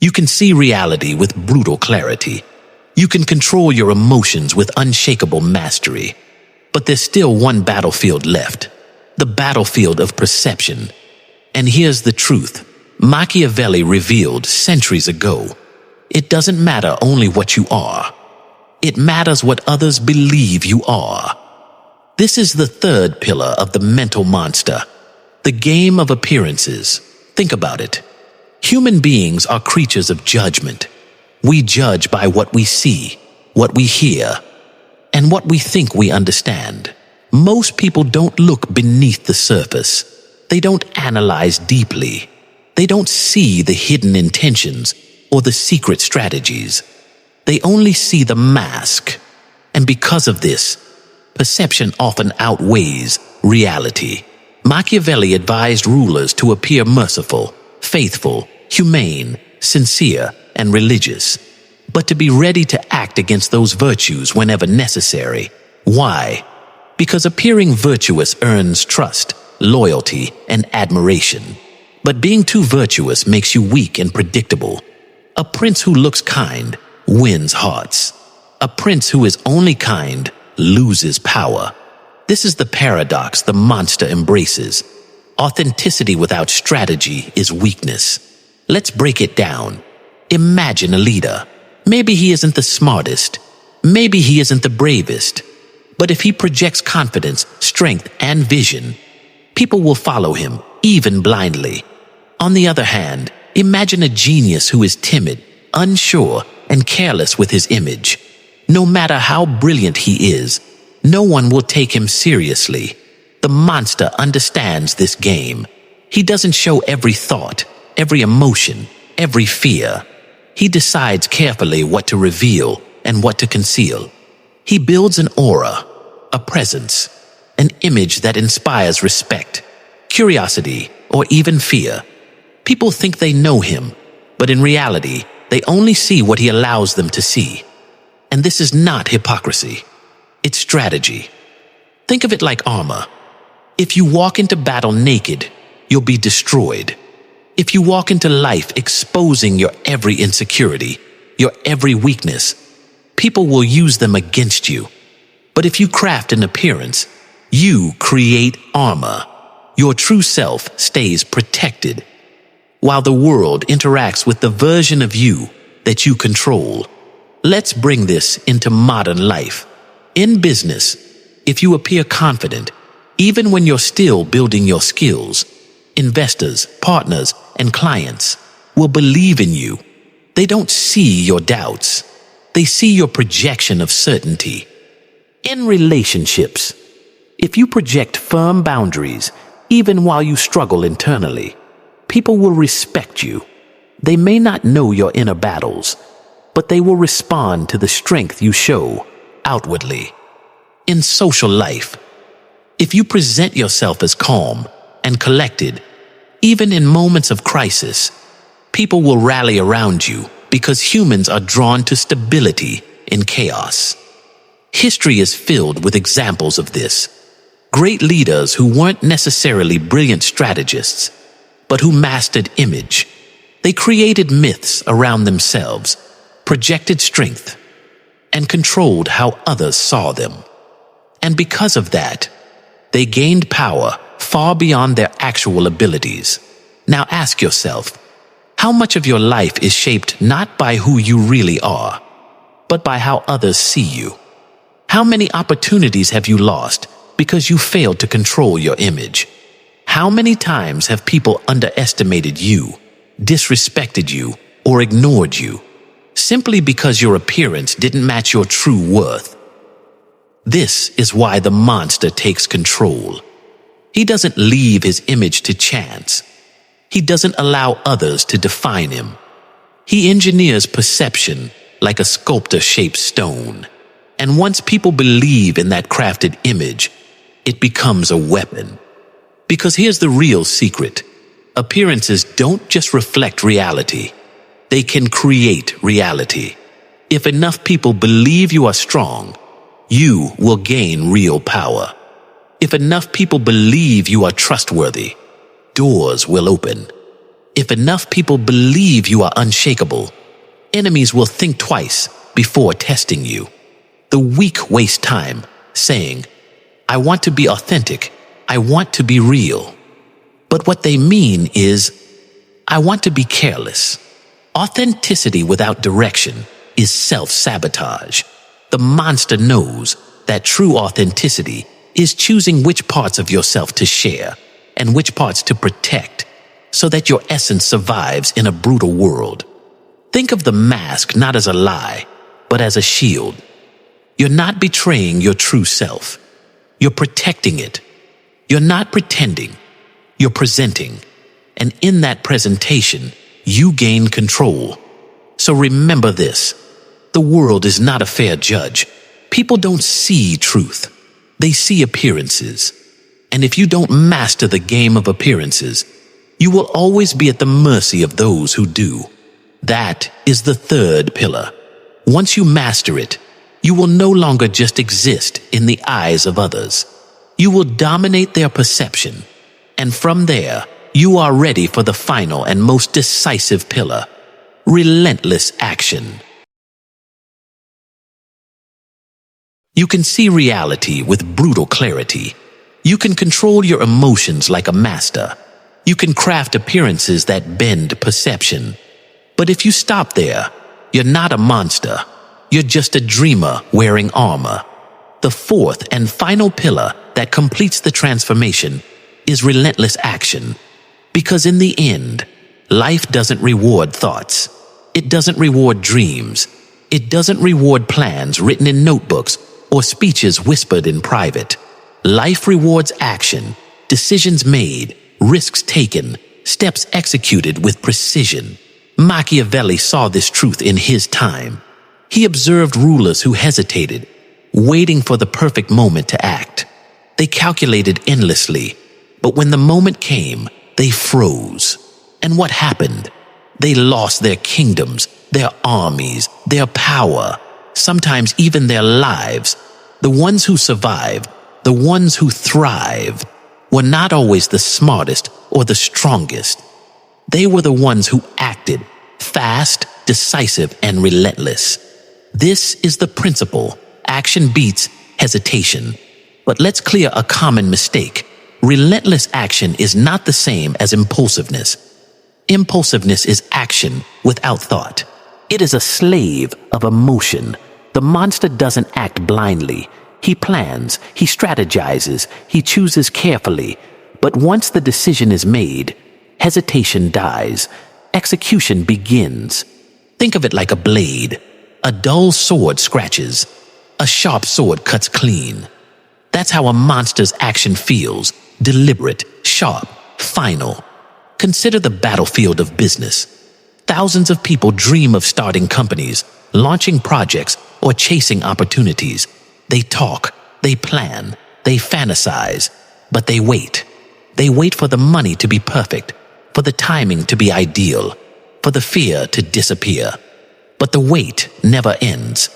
You can see reality with brutal clarity. You can control your emotions with unshakable mastery. But there's still one battlefield left, the battlefield of perception. And here's the truth. Machiavelli revealed centuries ago, it doesn't matter only what you are. It matters what others believe you are. This is the third pillar of the mental monster, the game of appearances. Think about it. Human beings are creatures of judgment. We judge by what we see, what we hear, and what we think we understand. Most people don't look beneath the surface. They don't analyze deeply. They don't see the hidden intentions or the secret strategies. They only see the mask. And because of this, perception often outweighs reality. Machiavelli advised rulers to appear merciful, faithful, humane, sincere, and religious, but to be ready to act against those virtues whenever necessary. Why? Because appearing virtuous earns trust, loyalty, and admiration. But being too virtuous makes you weak and predictable. A prince who looks kind wins hearts. A prince who is only kind loses power. This is the paradox the monster embraces. Authenticity without strategy is weakness. Let's break it down. Imagine a leader. Maybe he isn't the smartest. Maybe he isn't the bravest. But if he projects confidence, strength, and vision, people will follow him, even blindly. On the other hand, imagine a genius who is timid, unsure, and careless with his image. No matter how brilliant he is, no one will take him seriously. The monster understands this game. He doesn't show every thought, every emotion, every fear. He decides carefully what to reveal and what to conceal. He builds an aura, a presence, an image that inspires respect, curiosity, or even fear. People think they know him, but in reality, they only see what he allows them to see. And this is not hypocrisy. It's strategy. Think of it like armor. If you walk into battle naked, you'll be destroyed. If you walk into life exposing your every insecurity, your every weakness, people will use them against you. But if you craft an appearance, you create armor. Your true self stays protected, while the world interacts with the version of you that you control. Let's bring this into modern life. In business, if you appear confident, even when you're still building your skills, investors, partners, and clients will believe in you. They don't see your doubts. They see your projection of certainty. In relationships, if you project firm boundaries, even while you struggle internally, people will respect you. They may not know your inner battles, but they will respond to the strength you show outwardly. In social life, if you present yourself as calm and collected, even in moments of crisis, people will rally around you because humans are drawn to stability in chaos. History is filled with examples of this. Great leaders who weren't necessarily brilliant strategists, but who mastered image. They created myths around themselves, projected strength, and controlled how others saw them. And because of that, they gained power far beyond their actual abilities. Now ask yourself, how much of your life is shaped not by who you really are, but by how others see you? How many opportunities have you lost because you failed to control your image? How many times have people underestimated you, disrespected you, or ignored you, simply because your appearance didn't match your true worth? This is why the monster takes control. He doesn't leave his image to chance. He doesn't allow others to define him. He engineers perception like a sculptor shapes stone. And once people believe in that crafted image, it becomes a weapon. Because here's the real secret. Appearances don't just reflect reality. They can create reality. If enough people believe you are strong, you will gain real power. If enough people believe you are trustworthy, doors will open. If enough people believe you are unshakable, enemies will think twice before testing you. The weak waste time saying, "I want to be authentic. I want to be real." But what they mean is, "I want to be careless." Authenticity without direction is self-sabotage. The monster knows that true authenticity is choosing which parts of yourself to share and which parts to protect so that your essence survives in a brutal world. Think of the mask not as a lie, but as a shield. You're not betraying your true self. You're protecting it. You're not pretending. You're presenting. And in that presentation, you gain control. So remember this. The world is not a fair judge. People don't see truth. They see appearances. And if you don't master the game of appearances, you will always be at the mercy of those who do. That is the third pillar. Once you master it, you will no longer just exist in the eyes of others. You will dominate their perception. And from there, you are ready for the final and most decisive pillar, relentless action. You can see reality with brutal clarity. You can control your emotions like a master. You can craft appearances that bend perception. But if you stop there, you're not a monster. You're just a dreamer wearing armor. The fourth and final pillar that completes the transformation is relentless action. Because in the end, life doesn't reward thoughts. It doesn't reward dreams. It doesn't reward plans written in notebooks or speeches whispered in private. Life rewards action, decisions made, risks taken, steps executed with precision. Machiavelli saw this truth in his time. He observed rulers who hesitated, waiting for the perfect moment to act. They calculated endlessly, but when the moment came, they froze. And what happened? They lost their kingdoms, their armies, their power, sometimes even their lives. The ones who survived, the ones who thrived, were not always the smartest or the strongest. They were the ones who acted fast, decisive, and relentless. This is the principle. Action beats hesitation. But let's clear a common mistake. Relentless action is not the same as impulsiveness. Impulsiveness is action without thought. It is a slave of emotion. The monster doesn't act blindly. He plans, he strategizes, he chooses carefully. But once the decision is made, hesitation dies. Execution begins. Think of it like a blade. A dull sword scratches. A sharp sword cuts clean. That's how a monster's action feels. Deliberate, sharp, final. Consider the battlefield of business. Thousands of people dream of starting companies, launching projects, or chasing opportunities. They talk, they plan, they fantasize, but they wait. They wait for the money to be perfect, for the timing to be ideal, for the fear to disappear. But the wait never ends.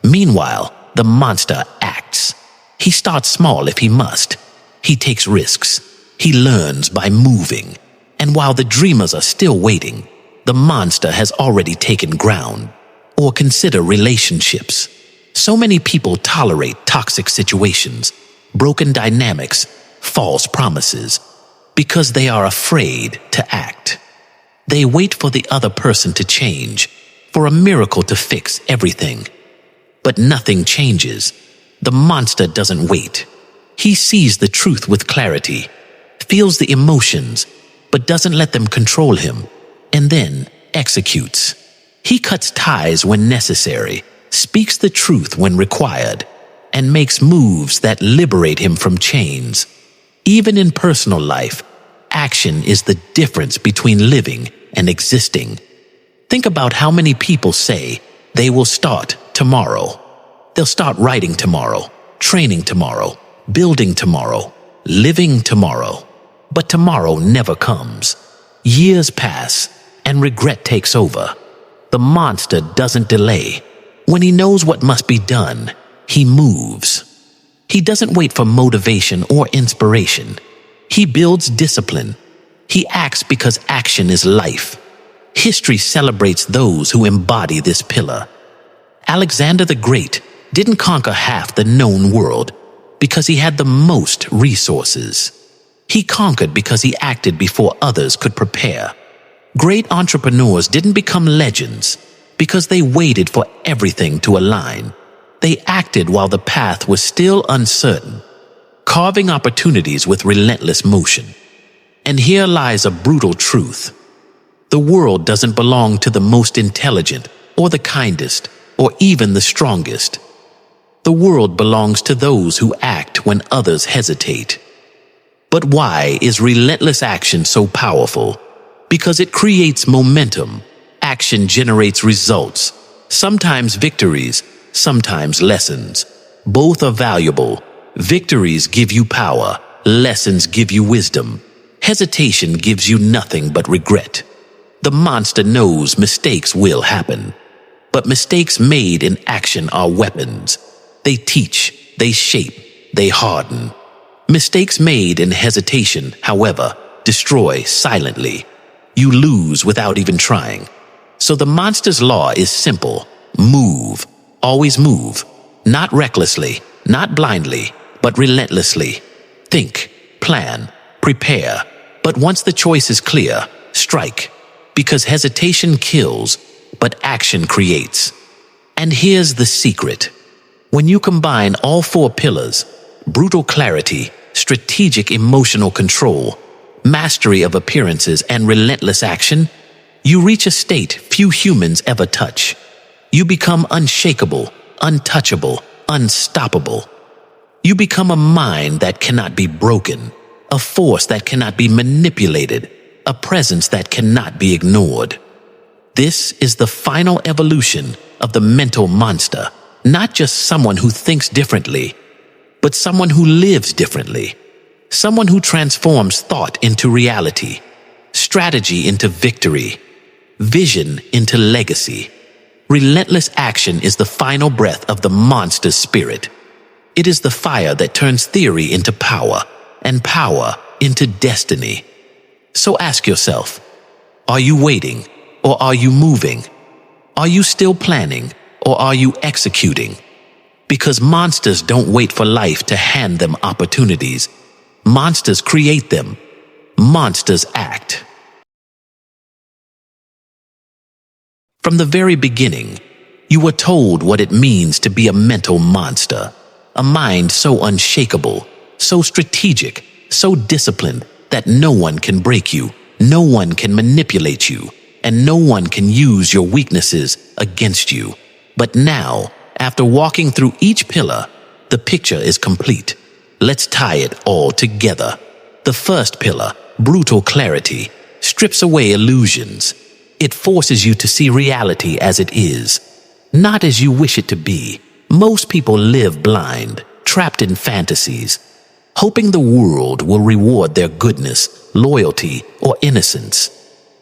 Meanwhile, the monster acts. He starts small if he must. He takes risks. He learns by moving. And while the dreamers are still waiting, the monster has already taken ground. Or consider relationships. So many people tolerate toxic situations, broken dynamics, false promises, because they are afraid to act. They wait for the other person to change, for a miracle to fix everything. But nothing changes. The monster doesn't wait. He sees the truth with clarity, feels the emotions, but doesn't let them control him, and then executes. He cuts ties when necessary, speaks the truth when required, and makes moves that liberate him from chains. Even in personal life, action is the difference between living and existing. Think about how many people say they will start tomorrow. They'll start writing tomorrow, training tomorrow, building tomorrow, living tomorrow. But tomorrow never comes. Years pass, and regret takes over. The monster doesn't delay. When he knows what must be done, he moves. He doesn't wait for motivation or inspiration. He builds discipline. He acts because action is life. History celebrates those who embody this pillar. Alexander the Great didn't conquer half the known world because he had the most resources. He conquered because he acted before others could prepare. Great entrepreneurs didn't become legends because they waited for everything to align. They acted while the path was still uncertain, carving opportunities with relentless motion. And here lies a brutal truth. The world doesn't belong to the most intelligent or the kindest or even the strongest. The world belongs to those who act when others hesitate. But why is relentless action so powerful? Because it creates momentum. Action generates results, sometimes victories, sometimes lessons. Both are valuable. Victories give you power, lessons give you wisdom. Hesitation gives you nothing but regret. The monster knows mistakes will happen, but mistakes made in action are weapons. They teach, they shape, they harden. Mistakes made in hesitation, however, destroy silently. You lose without even trying. So the monster's law is simple. Move. Always move. Not recklessly, not blindly, but relentlessly. Think, plan, prepare. But once the choice is clear, strike. Because hesitation kills, but action creates. And here's the secret. When you combine all four pillars, brutal clarity, strategic emotional control, mastery of appearances, and relentless action, you reach a state few humans ever touch. You become unshakable, untouchable, unstoppable. You become a mind that cannot be broken, a force that cannot be manipulated, a presence that cannot be ignored. This is the final evolution of the mental monster, not just someone who thinks differently, but someone who lives differently. Someone who transforms thought into reality, strategy into victory, vision into legacy. Relentless action is the final breath of the monster's spirit. It is the fire that turns theory into power and power into destiny. So ask yourself, are you waiting or are you moving? Are you still planning or are you executing? Because monsters don't wait for life to hand them opportunities. Monsters create them. Monsters act. From the very beginning, you were told what it means to be a mental monster, a mind so unshakable, so strategic, so disciplined that no one can break you, no one can manipulate you, and no one can use your weaknesses against you. But now, after walking through each pillar, the picture is complete. Let's tie it all together. The first pillar, brutal clarity, strips away illusions. It forces you to see reality as it is, not as you wish it to be. Most people live blind, trapped in fantasies, hoping the world will reward their goodness, loyalty, or innocence.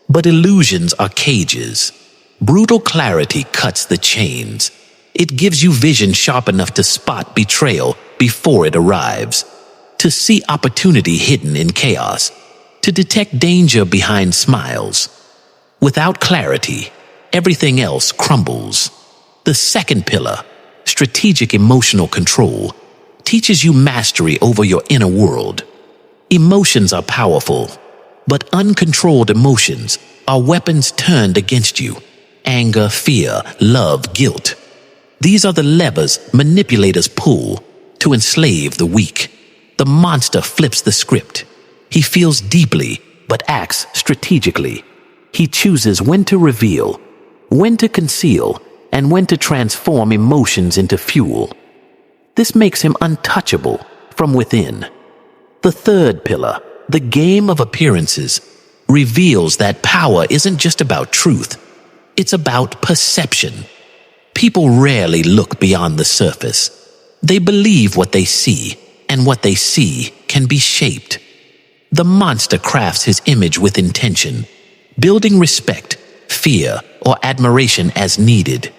But illusions are cages. Brutal clarity cuts the chains. It gives you vision sharp enough to spot betrayal before it arrives, to see opportunity hidden in chaos, to detect danger behind smiles. Without clarity, everything else crumbles. The second pillar, strategic emotional control, teaches you mastery over your inner world. Emotions are powerful, but uncontrolled emotions are weapons turned against you. Anger, fear, love, guilt. These are the levers manipulators pull to enslave the weak. The monster flips the script. He feels deeply, but acts strategically. He chooses when to reveal, when to conceal, and when to transform emotions into fuel. This makes him untouchable from within. The third pillar, the game of appearances, reveals that power isn't just about truth. It's about perception. People rarely look beyond the surface. They believe what they see, and what they see can be shaped. The monster crafts his image with intention, building respect, fear, or admiration as needed.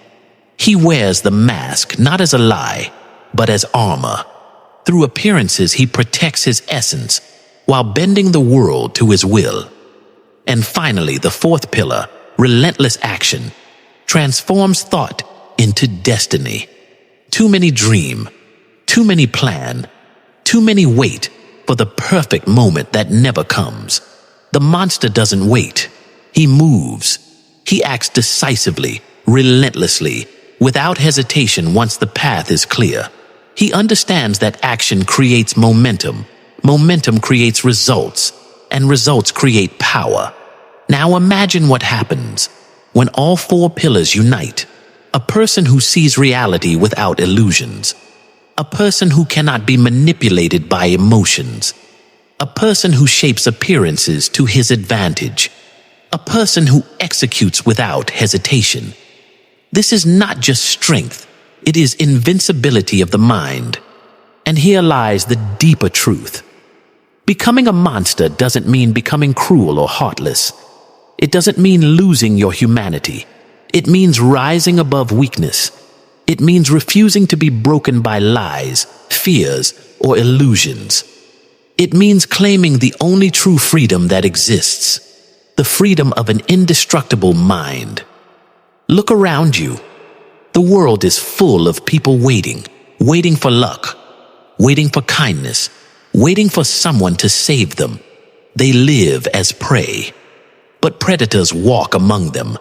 He wears the mask not as a lie, but as armor. Through appearances, he protects his essence, while bending the world to his will. And finally, the fourth pillar, relentless action, transforms thought into destiny. Too many dream, too many plan, too many wait for the perfect moment that never comes. The monster doesn't wait. He moves. He acts decisively, relentlessly, without hesitation once the path is clear. He understands that action creates momentum. Momentum creates results, and results create power. Now imagine what happens when all four pillars unite. A person who sees reality without illusions. A person who cannot be manipulated by emotions. A person who shapes appearances to his advantage. A person who executes without hesitation. This is not just strength, it is invincibility of the mind. And here lies the deeper truth. Becoming a monster doesn't mean becoming cruel or heartless. It doesn't mean losing your humanity. It means rising above weakness. It means refusing to be broken by lies, fears, or illusions. It means claiming the only true freedom that exists, the freedom of an indestructible mind. Look around you. The world is full of people waiting for luck, waiting for kindness, waiting for someone to save them. They live as prey, but predators walk among them.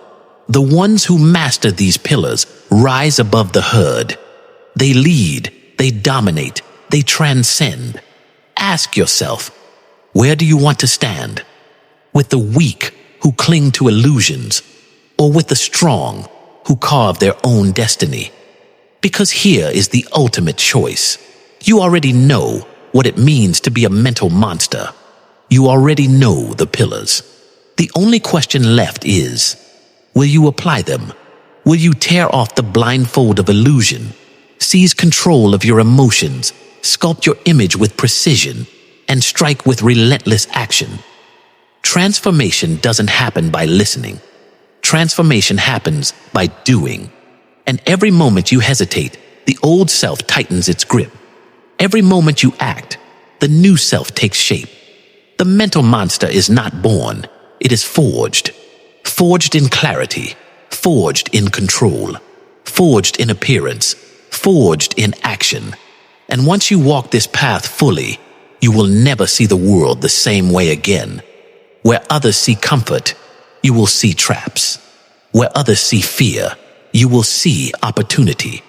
The ones who master these pillars rise above the herd. They lead, they dominate, they transcend. Ask yourself, where do you want to stand? With the weak who cling to illusions, or with the strong who carve their own destiny? Because here is the ultimate choice. You already know what it means to be a mental monster. You already know the pillars. The only question left is, will you apply them? Will you tear off the blindfold of illusion, seize control of your emotions, sculpt your image with precision, and strike with relentless action? Transformation doesn't happen by listening. Transformation happens by doing. And every moment you hesitate, the old self tightens its grip. Every moment you act, the new self takes shape. The mental monster is not born, it is forged. Forged in clarity, forged in control, forged in appearance, forged in action. And once you walk this path fully, you will never see the world the same way again. Where others see comfort, you will see traps. Where others see fear, you will see opportunity.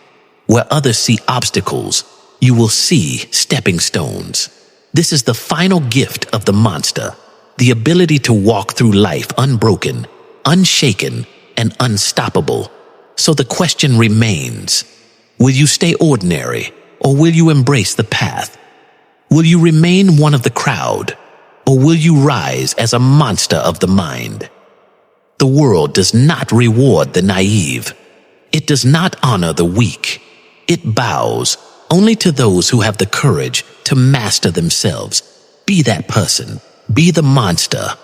Where others see obstacles, you will see stepping stones. This is the final gift of the monster, the ability to walk through life unbroken, unshaken, and unstoppable. So the question remains, will you stay ordinary, or will you embrace the path? Will you remain one of the crowd, or will you rise as a monster of the mind? The world does not reward the naive. It does not honor the weak. It bows only to those who have the courage to master themselves. Be that person. Be the monster.